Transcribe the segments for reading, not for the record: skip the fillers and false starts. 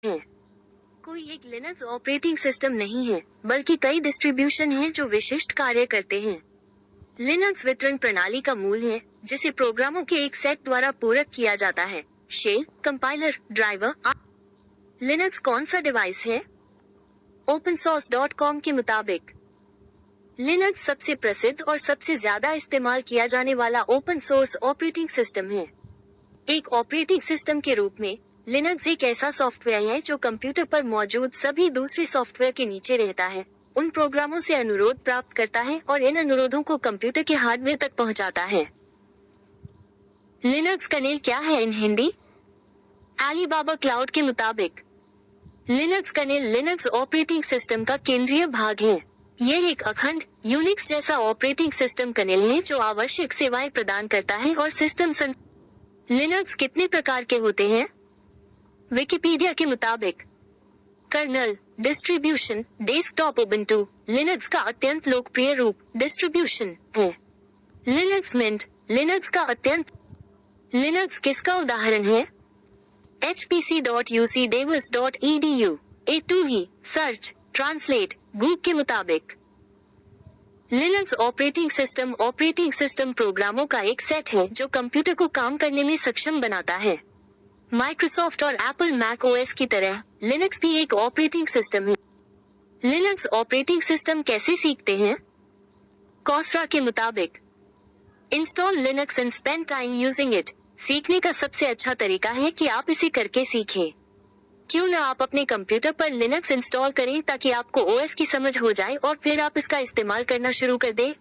है। कोई एक लिनक्स ऑपरेटिंग सिस्टम नहीं है, बल्कि कई डिस्ट्रीब्यूशन हैं जो विशिष्ट कार्य करते हैं। लिनक्स वितरण प्रणाली का मूल है, जिसे प्रोग्रामों के एक सेट द्वारा पूरक किया जाता है। Shell, compiler, driver. लिनक्स कौन सा डिवाइस है? opensource.com के मुताबिक लिनक्स सबसे प्रसिद्ध और सबसे ज्यादा इस्तेमाल किया जाने वाला ओपन सोर्स ऑपरेटिंग सिस्टम है। एक ऑपरेटिंग सिस्टम के रूप में लिनक्स एक ऐसा सॉफ्टवेयर है जो कंप्यूटर पर मौजूद सभी दूसरे सॉफ्टवेयर के नीचे रहता है, उन प्रोग्रामों से अनुरोध प्राप्त करता है और इन अनुरोधों को कंप्यूटर के हार्डवेयर तक पहुंचाता है। लिनक्स कर्नेल क्या है इन हिंदी? अलीबाबा क्लाउड के मुताबिक Linux kernel Linux operating system का केंद्रीय भाग है। यह एक अखंड यूनिक्स जैसा ऑपरेटिंग सिस्टम कर्नेल है जो आवश्यक सेवाएं प्रदान करता है और सिस्टम लिनक्स कितने प्रकार के होते हैं? विकिपीडिया के मुताबिक kernel distribution desktop Ubuntu Linux का अत्यंत लोकप्रिय रूप डिस्ट्रीब्यूशन है। लिनक्स मिंट लिनक्स का अत्यंत लिनक्स किसका उदाहरण है? hpc.ucdavis.edu A2ही सर्च ट्रांसलेट गूग के मुताबिक लिनक्स ऑपरेटिंग सिस्टम प्रोग्रामों का एक सेट है जो कंप्यूटर को काम करने में सक्षम बनाता है। माइक्रोसॉफ्ट और एप्पल मैक ओएस की तरह लिनक्स भी एक ऑपरेटिंग सिस्टम है। लिनक्स ऑपरेटिंग सिस्टम कैसे सीखते हैं? कॉसरा के मुताबिक install Linux and spend time using it. सीखने का सबसे अच्छा तरीका है कि आप इसे करके सीखें। क्यों न आप अपने कंप्यूटर पर लिनक्स इंस्टॉल करें ताकि आपको ओएस की समझ हो जाए और फिर आप इसका इस्तेमाल करना शुरू कर दें।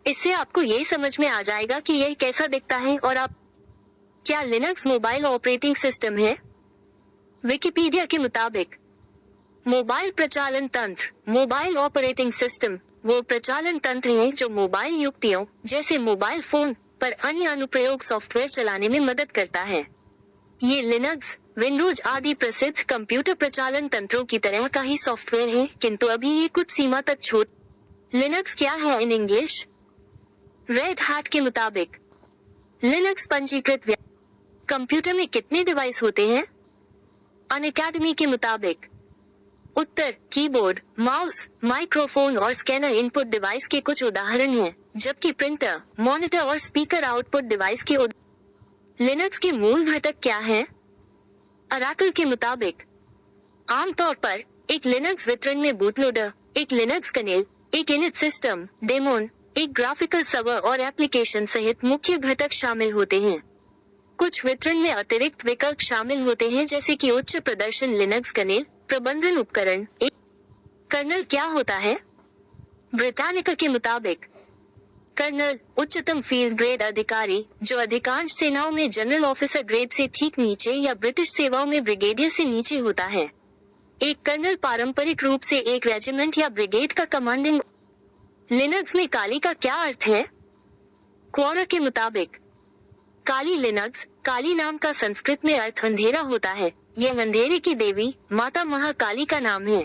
इससे आपको ये समझ में आ जाएगा कि यह कैसा दिखता है और आप क्या लिनक्स मोबाइल ऑपरेटिंग सिस्टम है? विकिपीडिया के मुताबिक मोबाइल प्रचालन तंत्र मोबाइल ऑपरेटिंग सिस्टम वो प्रचालन तंत्र है जो मोबाइल युक्तियों जैसे मोबाइल फोन पर अन्य अनुप्रयोग सॉफ्टवेयर चलाने में मदद करता है। ये लिनक्स, विंडोज आदि प्रसिद्ध कंप्यूटर प्रचालन तंत्रों की तरह का ही सॉफ्टवेयर है, किंतु अभी ये कुछ सीमा तक छोट। लिनक्स क्या है इन इंग्लिश? रेड हैट के मुताबिक लिनक्स पंजीकृत कंप्यूटर में कितने डिवाइस होते हैं? अनअकैडमी के मुताबिक उत्तर कीबोर्ड, माउस, माइक्रोफोन और स्कैनर इनपुट डिवाइस के कुछ उदाहरण हैं, जबकि प्रिंटर, मॉनिटर और स्पीकर आउटपुट डिवाइस के लिनक्स के मूल घटक क्या हैं? अराकल के मुताबिक आमतौर पर एक लिनक्स वितरण में बूटलोडर, एक लिनक्स कर्नेल, एक इनिट सिस्टम, डेमोन, एक ग्राफिकल सर्वर और एप्लीकेशन सहित मुख्य घटक शामिल होते हैं। कुछ वितरण में अतिरिक्त विकल्प शामिल होते हैं जैसे कि उच्च प्रदर्शन लिनक्स कर्नेल, प्रबंधन उपकरण। कर्नल क्या होता है? ब्रिटानिका के मुताबिक कर्नल उच्चतम फील्ड ग्रेड अधिकारी जो अधिकांश सेनाओं में जनरल ऑफिसर ग्रेड से ठीक नीचे या ब्रिटिश सेवाओं में ब्रिगेडियर से नीचे होता है। एक कर्नल पारंपरिक रूप से एक रेजिमेंट या ब्रिगेड का कमांडिंग। लिनक्स में काली का क्या अर्थ है? क्वोरा के मुताबिक काली लिनक्स काली नाम का संस्कृत में अर्थ अंधेरा होता है। यह अंधेरे की देवी माता महाकाली का नाम है।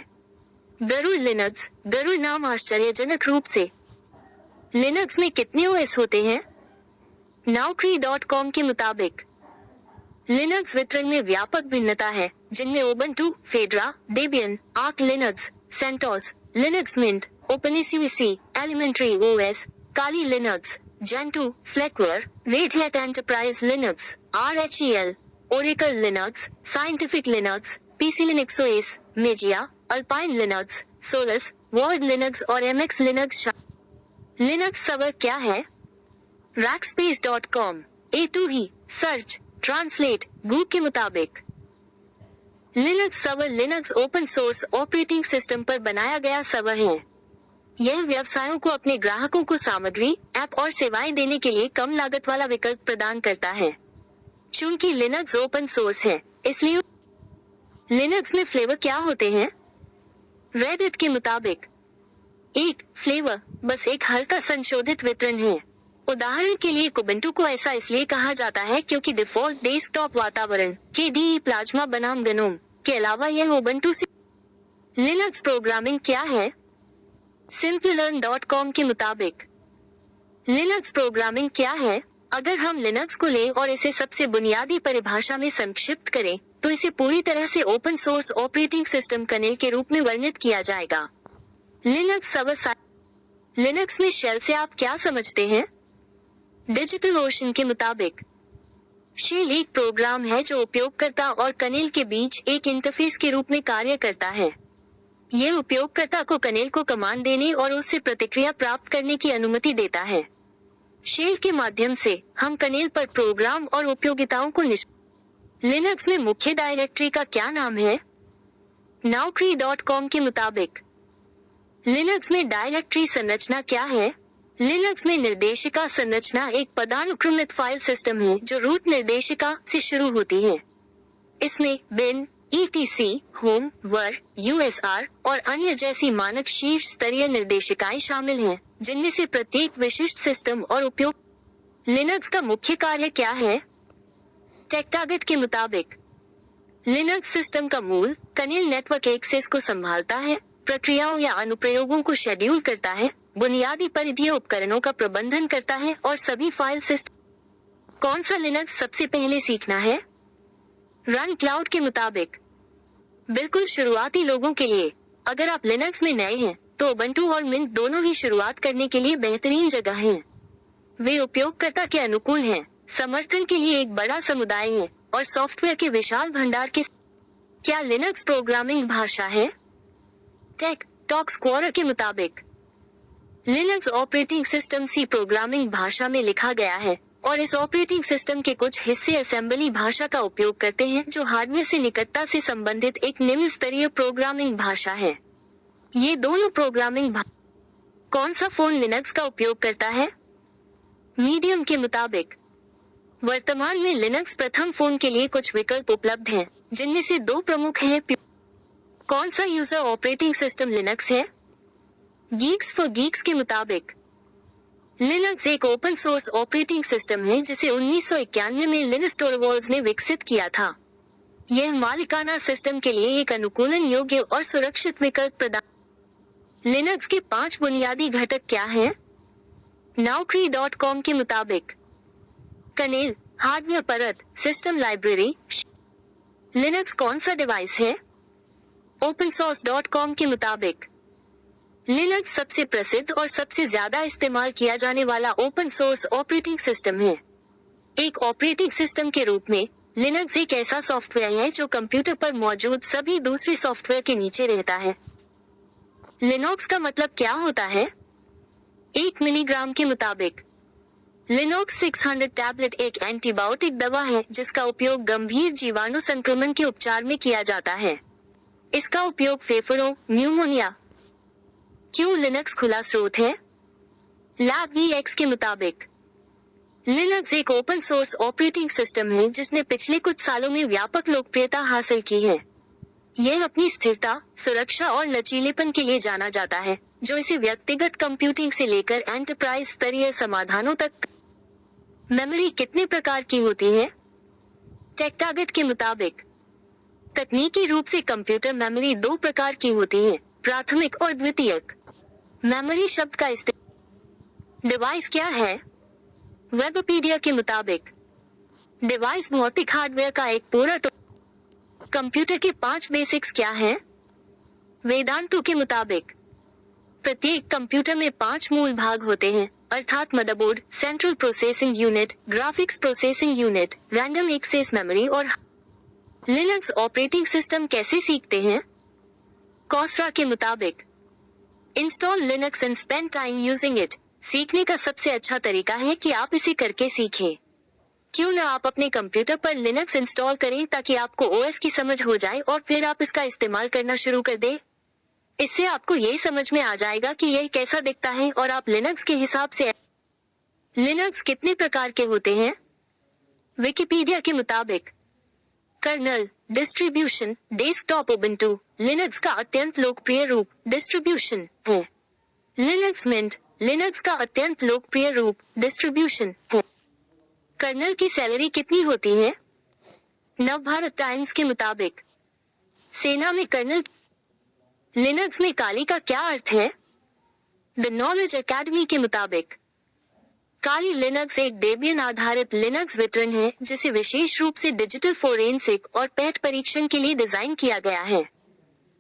गरुड़ लिनक्स गरुड़ नाम आश्चर्यजनक रूप से लिनक्स में कितने ओएस होते हैं? नाउक्री.com के मुताबिक लिनक्स वितरण में व्यापक भिन्नता है, जिनमें Ubuntu, Fedora, Debian, Arch Linux, CentOS, Linux Mint, openSUSE, elementary OS, Kali Linux, Gentoo, Slackware, Red Hat Enterprise Linux, RHEL, Oracle Linux, Scientific Linux, PC Linux OS, Mageia, Alpine Linux, Solus, word Linux और MX Linux. Linux server क्या है? rackspace.com A2ही search translate गूग के मुताबिक Linux server Linux open source operating system पर बनाया गया सर्वर है। यह व्यवसायों को अपने ग्राहकों को सामग्री, ऐप और सेवाएं देने के लिए कम लागत वाला विकल्प प्रदान करता है। चूंकि लिनक्स ओपन सोर्स है, इसलिए लिनक्स में फ्लेवर क्या होते हैं? रेडिट के मुताबिक एक फ्लेवर बस एक हल्का संशोधित वितरण है। उदाहरण के लिए कुबुंटू को ऐसा इसलिए कहा जाता है क्योंकि डिफॉल्ट डेस्कटॉप वातावरण KDE प्लाज्मा बनाम गनोम के अलावा यह उबुंटू से। लिनक्स प्रोग्रामिंग क्या है? simplilearn.com के मुताबिक लिनक्स प्रोग्रामिंग क्या है? अगर हम लिनक्स को लें और इसे सबसे बुनियादी परिभाषा में संक्षिप्त करें, तो इसे पूरी तरह से open source operating system kernel के रूप में वर्णित किया जाएगा। लिनक्स में शेल से आप क्या समझते हैं? डिजिटल ओशन के मुताबिक शेल एक प्रोग्राम है जो उपयोगकर्ता और कर्नेल के बीच एक इंटरफेस के रूप में कार्य करता है। यह उपयोगकर्ता को कर्नेल को कमांड देने और उससे प्रतिक्रिया प्राप्त करने की अनुमति देता है। शेल के माध्यम से हम कर्नेल पर प्रोग्राम और उपयोगिताओं को लिनक्स में मुख्य डायरेक्टरी का क्या नाम है? Naukri.com के मुताबिक लिनक्स में डायरेक्टरी संरचना क्या है? लिनक्स में निर्देशिका संरचना एक पदानुक्रमित फाइल सिस्टम है जो रूट निर्देशिका से शुरू होती है। इसमें bin, etc, home, var, usr और अन्य जैसी मानक शीर्ष स्तरीय निर्देशिकाएं शामिल हैं, जिनमें से प्रत्येक विशिष्ट सिस्टम और उपयोग। लिनक्स का मुख्य कार्य क्या है? टेकटार्गेट के मुताबिक लिनक्स सिस्टम का मूल कर्नेल नेटवर्क एक्सेस को संभालता है, प्रक्रियाओं या अनुप्रयोगों को शेड्यूल करता है, बुनियादी परिधीय उपकरणों का प्रबंधन करता है और सभी फाइल सिस्टम। कौन सा लिनक्स सबसे पहले सीखना है? रन क्लाउड के मुताबिक बिल्कुल शुरुआती लोगों के लिए, अगर आप लिनक्स में नए हैं तो उबंटू और मिंट दोनों ही शुरुआत करने के लिए बेहतरीन जगह हैं। वे उपयोगकर्ता के अनुकूल हैं, समर्थन के लिए एक बड़ा समुदाय है और सॉफ्टवेयर के विशाल भंडार के। क्या लिनक्स प्रोग्रामिंग भाषा है? टेक टॉक स्क्वायर के मुताबिक Linux operating system C programming भाषा में लिखा गया है और इस ऑपरेटिंग सिस्टम के कुछ हिस्से असेंबली भाषा का उपयोग करते हैं जो हार्डवेयर से निकटता से संबंधित एक निम्न स्तरीय प्रोग्रामिंग भाषा है। ये दोनों प्रोग्रामिंग कौन सा फोन लिनक्स का उपयोग करता है? मीडियम के मुताबिक वर्तमान में लिनक्स प्रथम फोन के लिए कुछ विकल्प उपलब्ध हैं, जिनमें से दो प्रमुख हैं। कौन सा यूजर ऑपरेटिंग सिस्टम लिनक्स है? गीक्स फॉर गीक्स के मुताबिक लिनक्स एक ओपन सोर्स ऑपरेटिंग सिस्टम है जिसे 1991 में लिनस टोरवॉल्ड्स ने विकसित किया था। यह मालिकाना सिस्टम के लिए एक अनुकूलन योग्य और सुरक्षित विकल्प प्रदान। लिनक्स के 5 बुनियादी घटक क्या हैं? Naukri.com के मुताबिक कर्नेल, हार्डवेयर परत, सिस्टम लाइब्रेरी। लिनक्स कौन सा डिवाइस है? OpenSource.com के मुताबिक लिनक्स सबसे प्रसिद्ध और सबसे ज्यादा इस्तेमाल किया जाने वाला ओपन सोर्स ऑपरेटिंग सिस्टम है। एक ऑपरेटिंग सिस्टम के रूप में लिनक्स एक ऐसा सॉफ्टवेयर है जो कंप्यूटर पर मौजूद सभी दूसरे सॉफ्टवेयर के नीचे रहता है। लिनक्स का मतलब क्या होता है? 1 मिलीग्राम के मुताबिक लिनक्स 600 टैबलेट एक एंटीबायोटिक दवा है जिसका उपयोग गंभीर जीवाणु संक्रमण के उपचार में किया जाता है। इसका उपयोग फेफड़ों, न्यूमोनिया। क्यों लिनक्स खुला स्रोत है? LabVX के मुताबिक लिनक्स एक ओपन सोर्स ऑपरेटिंग सिस्टम है जिसने पिछले कुछ सालों में व्यापक लोकप्रियता हासिल की है। यह अपनी स्थिरता, सुरक्षा और लचीलेपन के लिए जाना जाता है, जो इसे व्यक्तिगत कंप्यूटिंग से लेकर एंटरप्राइज स्तरीय समाधानों तक। मेमोरी कितने प्रकार की होती है? टेकटार्गेट के मुताबिक तकनीकी रूप से कंप्यूटर मेमोरी 2 प्रकार की होती है, प्राथमिक और द्वितीयक। मेमोरी शब्द का डिवाइस क्या है? वेबपीडिया के मुताबिक डिवाइस भौतिक हार्डवेयर का एक पूरा कंप्यूटर के 5 बेसिक्स क्या हैं? वेदांतु के मुताबिक प्रत्येक कंप्यूटर में 5 मूल भाग होते हैं, अर्थात motherboard, central processing unit, graphics processing unit, random access memory और। लिनक्स ऑपरेटिंग सिस्टम कैसे सीखते हैं? कॉसरा के मुताबिक install Linux and spend time using it. सीखने का सबसे अच्छा तरीका है कि आप इसे करके सीखें। क्यों न आप अपने कंप्यूटर पर लिनक्स इंस्टॉल करें ताकि आपको ओएस की समझ हो जाए और फिर आप इसका इस्तेमाल करना शुरू कर दें। इससे आपको ये समझ में आ जाएगा कि यह कैसा दिखता है और आप लिनक्स के हिसाब से। लिनक्स कितने प्रकार के होते हैं? विकिपीडिया के मुताबिक kernel, distribution, desktop. Ubuntu Linux का अत्यंत लोकप्रिय रूप डिस्ट्रीब्यूशन है। लिनक्स मिंट लिनक्स का अत्यंत लोकप्रिय रूप डिस्ट्रीब्यूशन है। कर्नल की सैलरी कितनी होती है? नवभारत टाइम्स के मुताबिक सेना में कर्नल। लिनक्स में काली का क्या अर्थ है? द नॉलेज एकेडमी के मुताबिक काली लिनक्स एक डेबियन आधारित लिनक्स वितरण है जिसे विशेष रूप से डिजिटल फोरेंसिक और पेट परीक्षण के लिए डिजाइन किया गया है।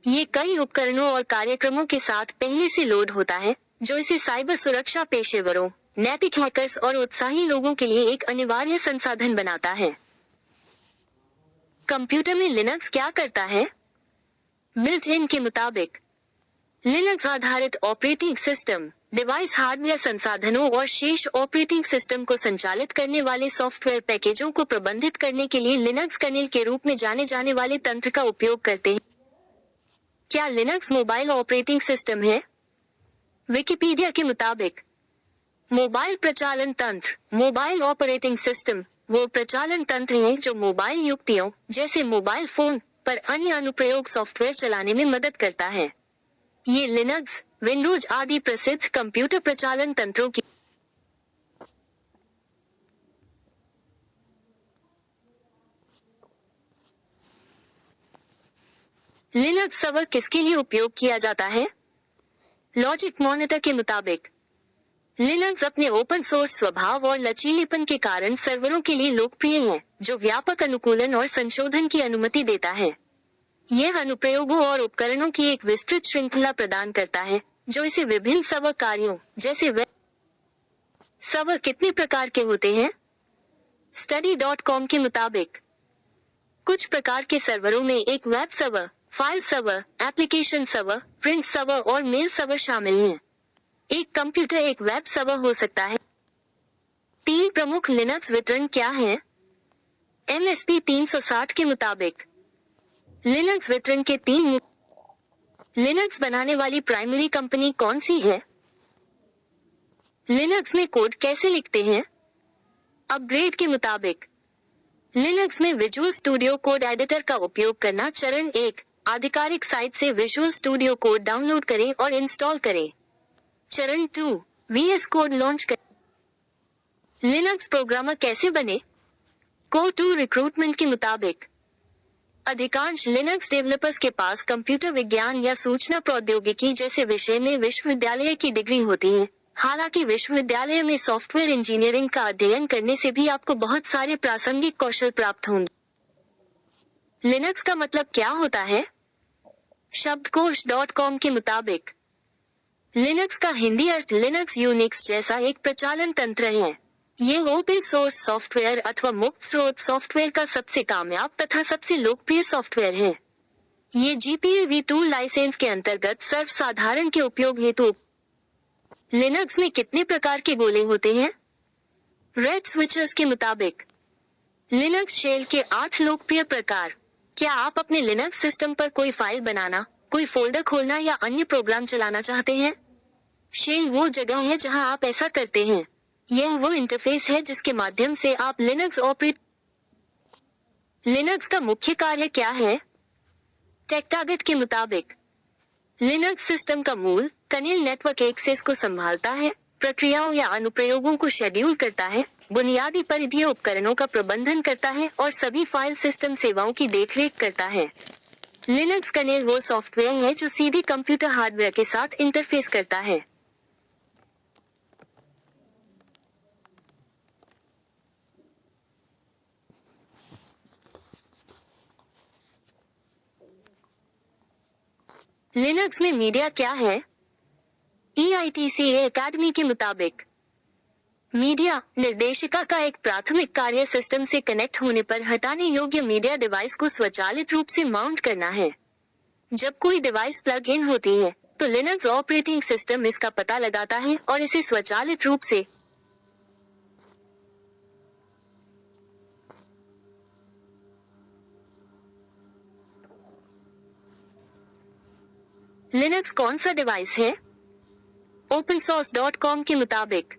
ये कई उपकरणों और कार्यक्रमों के साथ पहले से लोड होता है, जो इसे साइबर सुरक्षा पेशेवरों, नैतिक हैकर्स और उत्साही लोगों के लिए एक अनिवार्य संसाधन बनाता है। कंप्यूटर में लिनक्स क्या करता है? बिल्ट इन के मुताबिक लिनक्स आधारित ऑपरेटिंग सिस्टम डिवाइस हार्डवेयर संसाधनों और शेष ऑपरेटिंग सिस्टम को संचालित करने वाले सॉफ्टवेयर पैकेजों को प्रबंधित करने के लिए लिनक्स कर्नेल के रूप में जाने जाने वाले तंत्र का उपयोग करते हैं। क्या लिनक्स मोबाइल ऑपरेटिंग सिस्टम है? विकिपीडिया के मुताबिक मोबाइल प्रचालन तंत्र मोबाइल ऑपरेटिंग सिस्टम वो प्रचालन तंत्र है जो मोबाइल युक्तियों जैसे मोबाइल फोन पर अन्य अनुप्रयोग सॉफ्टवेयर चलाने में मदद करता है। ये लिनक्स, विंडोज आदि प्रसिद्ध कंप्यूटर प्रचालन तंत्रों की लिनक्स सर्वर किसके लिए उपयोग किया जाता है? लॉजिक मॉनिटर के मुताबिक लिनक्स अपने ओपन सोर्स स्वभाव और लचीलेपन के कारण सर्वरों के लिए लोकप्रिय है, जो व्यापक अनुकूलन और संशोधन की अनुमति देता है। यह अनुप्रयोगों और उपकरणों की एक विस्तृत श्रृंखला प्रदान करता है, जो इसे विभिन्न सर्वर कार्यों जैसे वेब सर्वर कितने प्रकार के होते हैं? study.com के मुताबिक कुछ प्रकार के सर्वरों में एक web server, file server, application server, print server और मेल सर्वर शामिल हैं। एक कंप्यूटर एक वेब सर्वर हो सकता है। 3 प्रमुख लिनक्स वितरण क्या हैं? MSP 360 के मुताबिक लिनक्स वितरण के 3 लिनक्स बनाने वाली प्राइमरी कंपनी कौन सी है? लिनक्स में कोड कैसे लिखते हैं? अपग्रेड के मुताबिक लिनक्स में विजुअल स्टूडियो कोड एडिटर का उपयोग करना। चरण 1, आधिकारिक साइट से विजुअल स्टूडियो कोड डाउनलोड करें और इंस्टॉल करें। चरण 2, VS कोड लॉन्च करें। लिनक्स प्रोग्रामर कैसे बने? Go-To रिक्रूटमेंट के मुताबिक अधिकांश लिनक्स डेवलपर्स के पास कंप्यूटर विज्ञान या सूचना प्रौद्योगिकी जैसे विषय में विश्वविद्यालय की डिग्री होती है। हालांकि विश्वविद्यालय में सॉफ्टवेयर इंजीनियरिंग का अध्ययन करने से भी आपको बहुत सारे प्रासंगिक कौशल प्राप्त होंगे। लिनक्स का मतलब क्या होता है? शब्दकोश.com के मुताबिक लिनक्स का हिंदी अर्थ लिनक्स यूनिक्स जैसा एक प्रचालन तंत्र है। ये ओपन सोर्स सॉफ्टवेयर अथवा मुक्त स्रोत सॉफ्टवेयर का सबसे कामयाब तथा सबसे लोकप्रिय सॉफ्टवेयर है। ये GPL v2 लाइसेंस के अंतर्गत सर्वसाधारण के उपयोग हेतु। लिनक्स में कितने प्रकार के गोले होते हैं? रेड स्विचर्स के मुताबिक लिनक्स शेल के 8 लोकप्रिय प्रकार। क्या आप अपने लिनक्स सिस्टम पर कोई फाइल बनाना, कोई फोल्डर खोलना या अन्य प्रोग्राम चलाना चाहते हैं? शेल वो जगह है जहां आप ऐसा करते हैं। यह वो इंटरफेस है जिसके माध्यम से आप लिनक्स का मुख्य कार्य क्या है? टेकटागेट के मुताबिक लिनक्स सिस्टम का मूल कर्नेल नेटवर्क एक्सेस को संभालता है, प्रक्रियाओं या अनुप्रयोगों को शेड्यूल करता है, बुनियादी परिधीय उपकरणों का प्रबंधन करता है और सभी फाइल सिस्टम सेवाओं की देखरेख करता है। लिनक्स कर्नेल वो सॉफ्टवेयर है जो सीधे कंप्यूटर हार्डवेयर के साथ इंटरफेस करता है। लिनक्स में मीडिया क्या है? EITCA एकेडमी के मुताबिक मीडिया निर्देशिका का एक प्राथमिक कार्य सिस्टम से कनेक्ट होने पर हटाने योग्य मीडिया डिवाइस को स्वचालित रूप से माउंट करना है। जब कोई डिवाइस प्लग इन होती है, तो लिनक्स ऑपरेटिंग सिस्टम इसका पता लगाता है और इसे स्वचालित रूप से लिनक्स कौन सा डिवाइस है? opensource.com के मुताबिक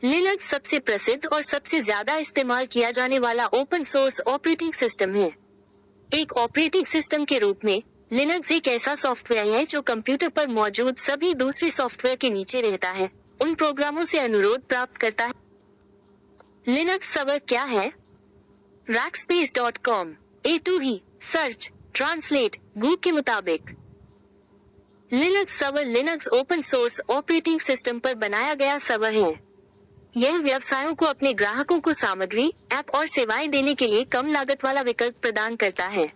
लिनक्स सबसे प्रसिद्ध और सबसे ज्यादा इस्तेमाल किया जाने वाला ओपन सोर्स ऑपरेटिंग सिस्टम है। एक ऑपरेटिंग सिस्टम के रूप में लिनक्स एक ऐसा सॉफ्टवेयर है जो कंप्यूटर पर मौजूद सभी दूसरे सॉफ्टवेयर के नीचे रहता है, उन प्रोग्रामों से अनुरोध प्राप्त करता है। लिनक्स सर्वर क्या है? rackspace.com, A2E, search, translate, Google के मुताबिक Linux server Linux open source operating system पर बनाया गया सर्वर है। यह व्यवसायों को अपने ग्राहकों को सामग्री, ऐप और सेवाएं देने के लिए कम लागत वाला विकल्प प्रदान करता है।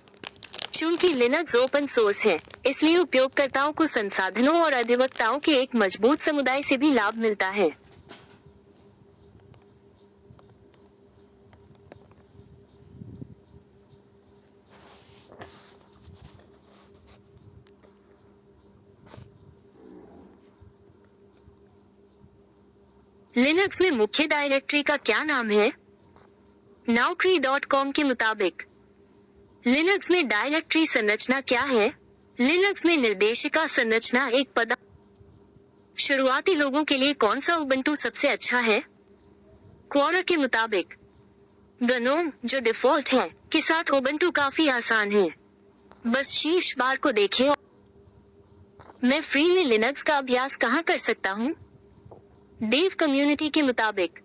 चूंकि लिनक्स ओपन सोर्स है, इसलिए उपयोगकर्ताओं को संसाधनों और अधिवक्ताओं के एक मजबूत समुदाय से भी लाभ मिलता है। लिनक्स में मुख्य डायरेक्टरी का क्या नाम है? naukri.com के मुताबिक लिनक्स में डायरेक्टरी संरचना क्या है? लिनक्स में निर्देशिका संरचना एक पद। शुरुआती लोगों के लिए कौन सा उबंटू सबसे अच्छा है? क्वोरा के मुताबिक GNOME, जो डिफॉल्ट है, के साथ उबंटू काफी आसान है। बस शीर्ष बार को देखें। मैं फ्री में लिनक्स का अभ्यास कहाँ कर सकता हूँ? देव कम्युनिटी के मुताबिक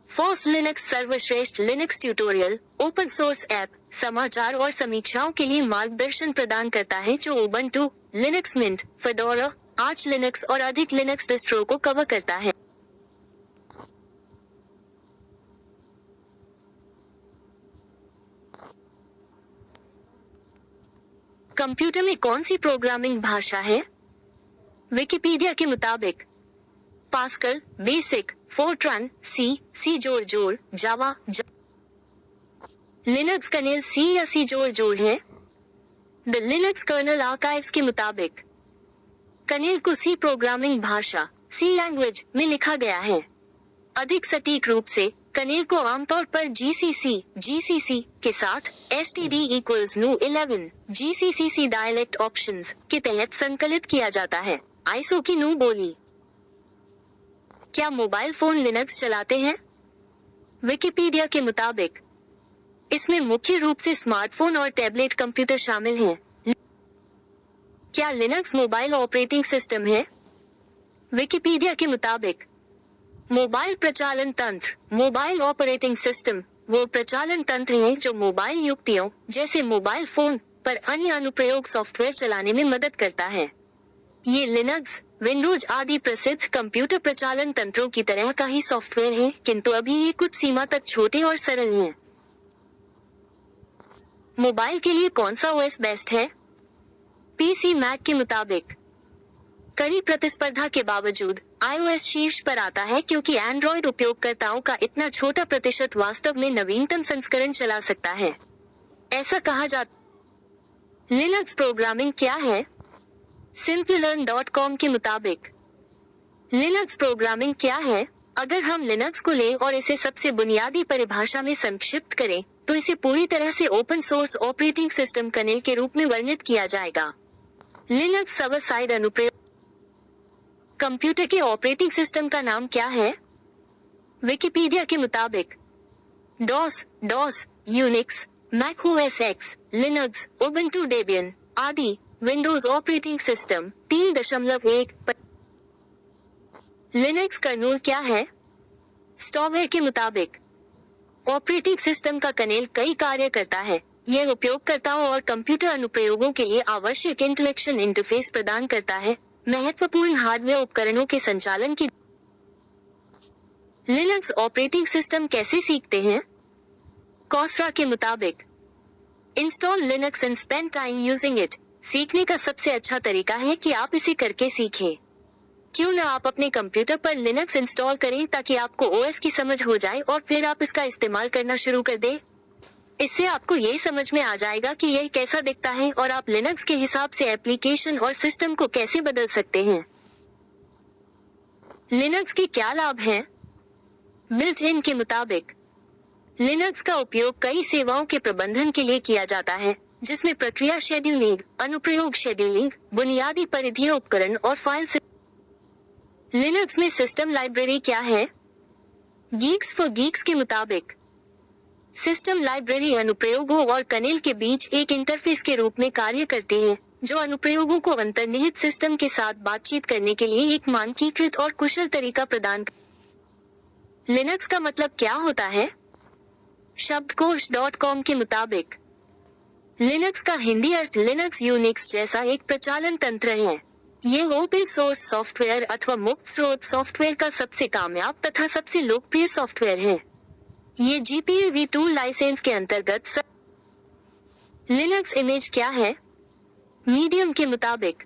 फोर्स लिनक्स सर्वश्रेष्ठ Linux tutorial, open source app, समाचार और समीक्षाओं के लिए मार्गदर्शन प्रदान करता है जो Ubuntu, Linux Mint, Fedora, Arch Linux और अधिक लिनक्स डिस्ट्रो को कवर करता है। कंप्यूटर में कौन सी प्रोग्रामिंग भाषा है? विकिपीडिया के मुताबिक पास्कल, बेसिक, फोर्ट्रान, सी जोड़, जावा, लिनक्स कर्नेल सी या सी जोड़ है। द लिनक्स कर्नल आर्काइव्स के मुताबिक कर्नेल को सी प्रोग्रामिंग भाषा, सी लैंग्वेज में लिखा गया है। अधिक सटीक रूप से कर्नेल को आमतौर पर जीसीसी के साथ std=nu11 GCC डायलेक्ट ऑप्शंस के तहत संकलित किया जाता है। आईएसओ की नू बोली। क्या मोबाइल फोन लिनक्स चलाते हैं? विकिपीडिया के मुताबिक इसमें मुख्य रूप से स्मार्टफोन और टैबलेट कंप्यूटर शामिल हैं। क्या लिनक्स मोबाइल ऑपरेटिंग सिस्टम है? विकिपीडिया के मुताबिक मोबाइल प्रचालन तंत्र, मोबाइल ऑपरेटिंग सिस्टम, वो प्रचालन तंत्र है जो मोबाइल युक्तियों जैसे मोबाइल फोन पर अन्य अनुप्रयोग सॉफ्टवेयर चलाने में मदद करता है। ये लिनक्स, विंडोज आदि प्रसिद्ध कंप्यूटर प्रचालन तंत्रों की तरह का ही सॉफ्टवेयर है, किंतु अभी ये कुछ सीमा तक छोटे और सरल हैं। मोबाइल के लिए कौन सा ओएस बेस्ट है? पीसी मैक के मुताबिक कड़ी प्रतिस्पर्धा के बावजूद iOS शीर्ष पर आता है क्योंकि एंड्रॉयड उपयोगकर्ताओं का इतना छोटा प्रतिशत वास्तव में नवीनतम संस्करण चला सकता है। ऐसा कहा जाता। लिनक्स प्रोग्रामिंग क्या है? Simplilearn.com के मुताबिक लिनक्स प्रोग्रामिंग क्या है? अगर हम लिनक्स को लें और इसे सबसे बुनियादी परिभाषा में संक्षिप्त करें, तो इसे पूरी तरह से open source operating system kernel के रूप में वर्णित किया जाएगा। लिनक्स सर्वर साइड अनुप्रयोग। कंप्यूटर के ऑपरेटिंग सिस्टम का नाम क्या है? विकिपीडिया के मुताबिक DOS, Unix, Mac OS X, Linux, Ubuntu Debian आदि विंडोज ऑपरेटिंग सिस्टम 3.1 पर। लिनक्स कर्नेल क्या है? स्टॉवेयर के मुताबिक ऑपरेटिंग सिस्टम का कर्नेल कई कार्य करता है। यह उपयोगकर्ताओं और कंप्यूटर अनुप्रयोगों के लिए आवश्यक इंटेलेक्चुअल इंटरफेस प्रदान करता है, महत्वपूर्ण हार्डवेयर उपकरणों के संचालन की। लिनक्स ऑपरेटिंग सिस्टम कैसे सीखते हैं? कॉसरा के मुताबिक install Linux and spend time using it. सीखने का सबसे अच्छा तरीका है कि आप इसे करके सीखें। क्यों न आप अपने कंप्यूटर पर लिनक्स इंस्टॉल करें ताकि आपको ओएस की समझ हो जाए और फिर आप इसका इस्तेमाल करना शुरू कर दें। इससे आपको ये समझ में आ जाएगा कि यह कैसा दिखता है और आप लिनक्स के हिसाब से एप्लीकेशन और सिस्टम को कैसे बदल सकते हैं। लिनक्स के क्या लाभ हैं? बिल्ट इन के मुताबिक लिनक्स का उपयोग कई सेवाओं के प्रबंधन के लिए किया जाता है, जिसमें प्रक्रिया शेड्यूलिंग, अनुप्रयोग शेड्यूलिंग, बुनियादी परिधीय उपकरण और फाइल से। लिनक्स में सिस्टम लाइब्रेरी क्या है? गीक्स फॉर गीक्स के मुताबिक सिस्टम लाइब्रेरी अनुप्रयोगों और कर्नेल के बीच एक इंटरफेस के रूप में कार्य करती है, जो अनुप्रयोगों को अंतर्निहित सिस्टम के साथ बातचीत करने के लिए एक मानकीकृत और कुशल तरीका प्रदान कर। लिनक्स का मतलब क्या होता है? शब्दकोश.com के मुताबिक लिनक्स का हिंदी अर्थ लिनक्स यूनिक्स जैसा एक प्रचालन तंत्र है। ये ओपन सोर्स सॉफ्टवेयर अथवा मुक्त स्रोत सॉफ्टवेयर का सबसे कामयाब तथा सबसे लोकप्रिय सॉफ्टवेयर है। ये GPL v2 लाइसेंस के अंतर्गत लिनक्स इमेज क्या है? मीडियम के मुताबिक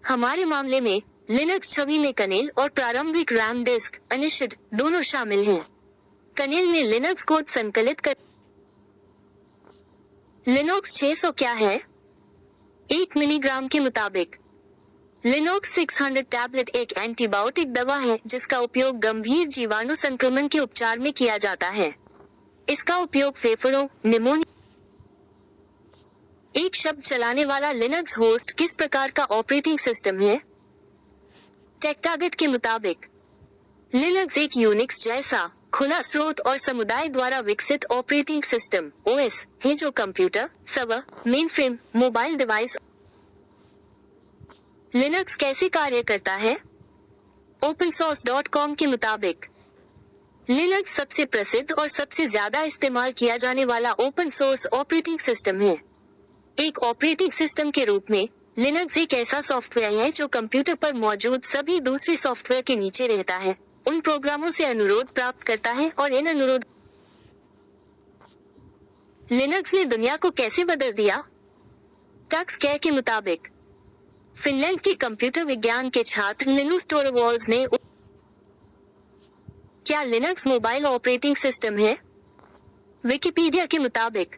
हमारे मामले में लिनक्स छवि में कनेल और प्रारंभिक रैम डिस्क अनिश्चित दोनों शामिल हैं। कनेल में लिनक्स कोड संकलित कर लिनक्स 600 क्या है? 1 मिलीग्राम के मुताबिक लिनक्स 600 टैबलेट एक एंटीबायोटिक दवा है जिसका उपयोग गंभीर जीवाणु संक्रमण के उपचार में किया जाता है। इसका उपयोग फेफड़ों, निमोनिया एक शब्द चलाने वाला लिनक्स होस्ट किस प्रकार का ऑपरेटिंग सिस्टम है? टेकटागेट के मुताबिक लिनक्स एक यूनिक्स जैसा खुला स्रोत और समुदाय द्वारा विकसित ऑपरेटिंग सिस्टम OS है जो computer, server, mainframe, mobile device. Linux कैसे कार्य करता है? opensource.com के मुताबिक लिनक्स सबसे प्रसिद्ध और सबसे ज्यादा इस्तेमाल किया जाने वाला ओपन सोर्स ऑपरेटिंग सिस्टम है। एक ऑपरेटिंग सिस्टम के रूप में लिनक्स एक ऐसा सॉफ्टवेयर है जो कंप्यूटर पर मौजूद सभी दूसरे सॉफ्टवेयर के नीचे रहता है, उन प्रोग्रामों से अनुरोध प्राप्त करता है और इन अनुरोध लिनक्स ने दुनिया को कैसे बदल दिया? टक्स केयर के मुताबिक फिनलैंड के कंप्यूटर विज्ञान के छात्र लिनुस टोरवॉल्ड्स ने क्या लिनक्स मोबाइल ऑपरेटिंग सिस्टम है? विकिपीडिया के मुताबिक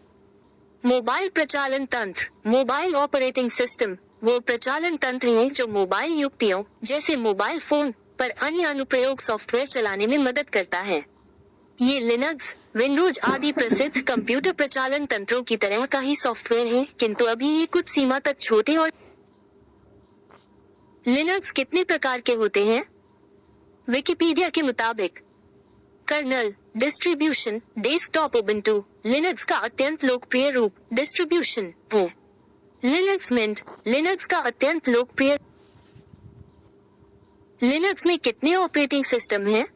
मोबाइल प्रचालन तंत्र मोबाइल ऑपरेटिंग सिस्टम वो प्रचालन तंत्र है जो मोबाइल युक्तियों जैसे मोबाइल फोन पर अन्य अनुप्रयोग सॉफ्टवेयर चलाने में मदद करता है। ये लिनक्स, विंडोज आदि प्रसिद्ध कंप्यूटर प्रचालन तंत्रों की तरह का ही सॉफ्टवेयर है, किंतु अभी ये कुछ सीमा तक छोटे और लिनक्स कितने प्रकार के होते हैं? विकिपीडिया के मुताबिक kernel distribution desktop Ubuntu Linux का अत्यंत लोकप्रिय रूप डिस्ट्रीब्यूशन है। लिनक्स मिंट लिनक्स का अत्यंत लोकप्रिय लिनक्स में कितने ऑपरेटिंग सिस्टम हैं?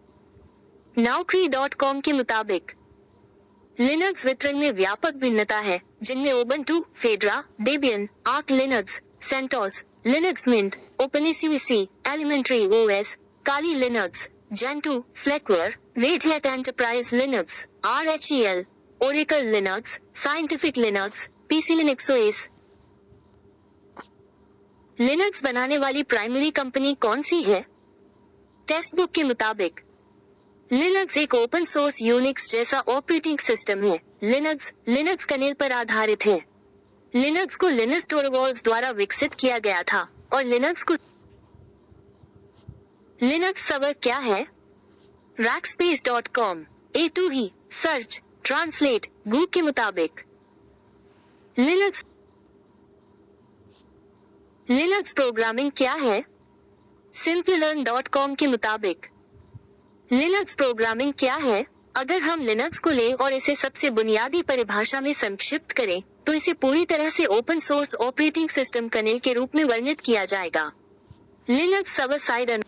Naukri.com के मुताबिक लिनक्स वितरण में व्यापक भिन्नता है जिनमें Ubuntu, Fedora, Debian, Arch Linux, CentOS, Linux Mint, openSUSE, elementary OS, Kali Linux, Gentoo, Slackware, Red Hat Enterprise Linux, RHEL, Oracle Linux, Scientific Linux, PC Linux OS। Linux बनाने वाली प्राइमरी कंपनी कौन सी है? टेक्स्टबुक के मुताबिक Linux एक open source Unix जैसा operating system है। Linux kernel पर आधारित है। लिनक्स को लिनुस टोरवॉल्ड्स द्वारा विकसित किया गया था और लिनक्स सर्वर क्या है? rackspace.com, A2E, search, translate, Google के मुताबिक लिनक्स प्रोग्रामिंग क्या है? simplelearn.com के मुताबिक लिनक्स प्रोग्रामिंग क्या है? अगर हम लिनक्स को लें और इसे सबसे बुनियादी परिभाषा में संक्षिप्त करें, तो इसे पूरी तरह से open source operating system kernel के रूप में वर्णित किया जाएगा। Linux server side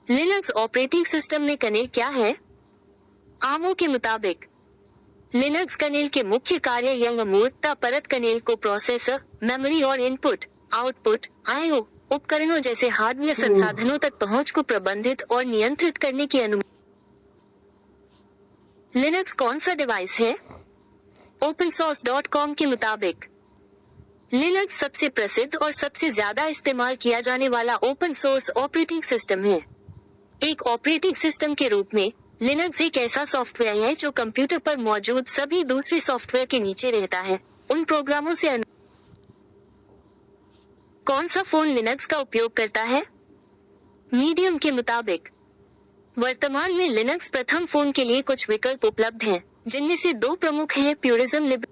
Linux operating system में कर्नेल क्या है? आमो के मुताबिक लिनक्स कर्नेल के मुख्य कार्य यह अमूर्तता परत कर्नेल को प्रोसेसर, मेमोरी और इनपुट, आउटपुट, IO उपकरणों जैसे हार्डवेयर संसाधनों तक पहुंच को प्रबंधित और नियंत्रित करने की अनुमति। लिनक्स कौन सा डिवाइस है? opensource.com के मुताबिक लिनक्स सबसे प्रसिद्ध और सबसे ज्यादा इस्तेमाल किया जाने वाला ओपन सोर्स ऑपरेटिंग सिस्टम है। एक ऑपरेटिंग सिस्टम के रूप में लिनक्स एक ऐसा सॉफ्टवेयर है जो कंप्यूटर पर मौजूद सभी दूसरे सॉफ्टवेयर के नीचे रहता है, उन प्रोग्रामों से कौन सा फोन लिनक्स का उपयोग करता है? मीडियम के मुताबिक वर्तमान में लिनक्स प्रथम फोन के लिए कुछ विकल्प उपलब्ध हैं, जिनमें से दो प्रमुख हैं प्यूरिज्म लिब।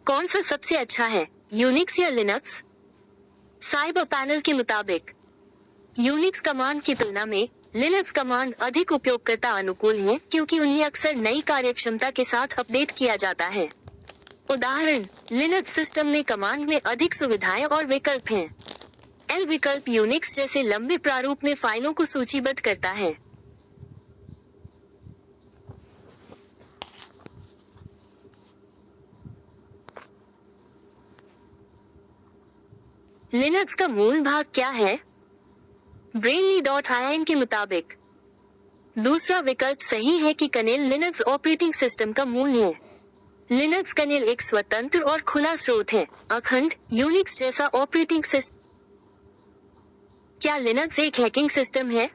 कौन सा सबसे अच्छा है, यूनिक्स या लिनक्स? साइबर पैनल के मुताबिक यूनिक्स कमांड की तुलना में लिनक्स कमांड अधिक उपयोगकर्ता अनुकूल हैं क्योंकि उन्हें अक्सर नई कार्यक्षमता के साथ अपडेट किया जाता है। उदाहरण, लिनक्स सिस्टम में कमांड में अधिक सुविधाएं और विकल्प हैं। एल विकल्प यूनिक्स जैसे लंबे प्रारूप में फाइलों को सूचीबद्ध करता है। लिनक्स का मूल भाग क्या है? brainly.in के मुताबिक दूसरा विकल्प सही है कि कर्नेल लिनक्स ऑपरेटिंग सिस्टम का मूल है। लिनक्स कर्नेल एक स्वतंत्र और खुला स्रोत है, अखंड यूनिक्स जैसा ऑपरेटिंग सिस्टम। क्या लिनक्स एक हैकिंग सिस्टम है?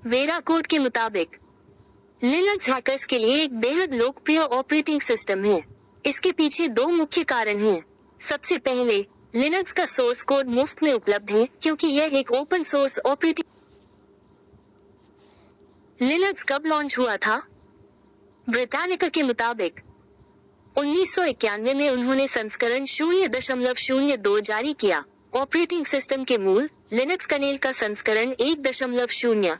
वेराकोड के मुताबिक लिनक्स हैकर्स के लिए एक बेहद लोकप्रिय ऑपरेटिंग सिस्टम है। इसके पीछे दो मुख्य कारण हैं। सबसे पहले, लिनक्स का सोर्स कोड मुफ्त में उपलब्ध है क्योंकि यह एक ओपन सोर्स ऑपरेटिंग। लिनक्स कब लॉन्च हुआ था? ब्रिटानिका के मुताबिक 1991 में उन्होंने संस्करण 0.02 जारी किया। ऑपरेटिंग सिस्टम के मूल लिनक्स कर्नेल का संस्करण 1.0।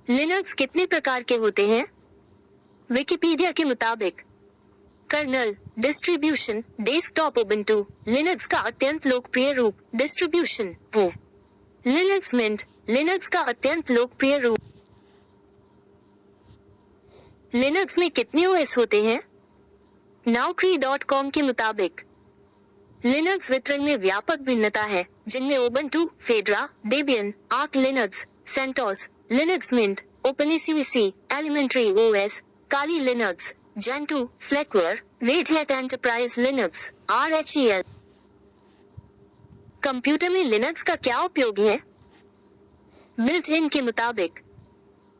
लिनक्स कितने प्रकार के होते हैं? विकिपीडिया के मुताबिक kernel, distribution, desktop Ubuntu Linux का अत्यंत लोकप्रिय रूप डिस्ट्रीब्यूशन है। लिनक्स मिंट लिनक्स का अत्यंत लोकप्रिय रूप। लिनक्स में कितने ओएस होते हैं? नाउक्री.com के मुताबिक लिनक्स वितरण में व्यापक भिन्नता है, जिनमें Ubuntu, Fedora, Debian, Arch Linux, CentOS, Linux Mint, openSUSE, elementary OS, Kali Linux, Gentoo, Slackware, Red Hat Enterprise Linux, RHEL। Computer में लिनक्स का क्या उपयोग है? बिल्ट इन के मुताबिक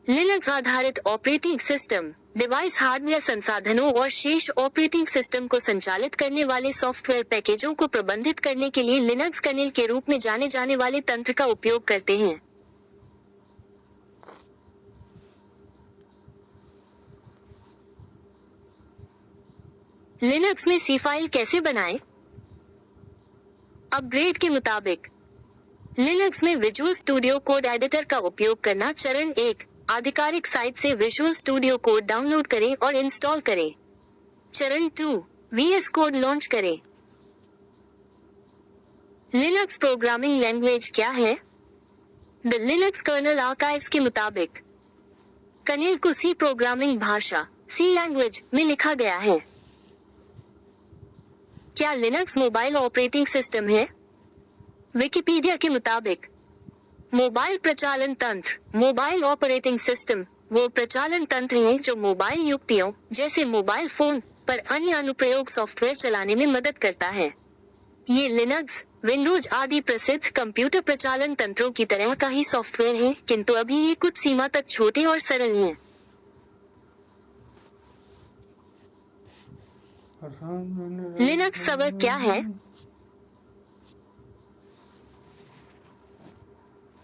लिनक्स आधारित ऑपरेटिंग सिस्टम डिवाइस हार्डवेयर संसाधनों और शेष ऑपरेटिंग सिस्टम को संचालित करने वाले सॉफ्टवेयर पैकेजों को प्रबंधित करने के लिए लिनक्स कर्नेल के रूप में जाने जाने वाले तंत्र का उपयोग करते हैं। लिनक्स में सी फाइल कैसे बनाएं? अपग्रेड के मुताबिक लिनक्स में विजुअल स्टूडियो कोड एडिटर का उपयोग करना। चरण 1, आधिकारिक साइट से विजुअल स्टूडियो कोड डाउनलोड करें और इंस्टॉल करें। चरण 2, VS कोड लॉन्च करें। लिनक्स प्रोग्रामिंग लैंग्वेज क्या है? द लिनक्स कर्नल आर्काइव्स के मुताबिक कर्नेल को सी प्रोग्रामिंग भाषा सी लैंग्वेज में लिखा गया है। क्या लिनक्स मोबाइल ऑपरेटिंग सिस्टम है? विकिपीडिया के मुताबिक मोबाइल प्रचालन तंत्र मोबाइल ऑपरेटिंग सिस्टम वो प्रचालन तंत्र है जो मोबाइल युक्तियों जैसे मोबाइल फोन पर अन्य अनुप्रयोग सॉफ्टवेयर चलाने में मदद करता है। ये लिनक्स, विंडोज आदि प्रसिद्ध कंप्यूटर प्रचालन तंत्रों की तरह का ही सॉफ्टवेयर है, किंतु अभी ये कुछ सीमा तक छोटे और सरल हैं। लिनक्स सर्वर क्या है?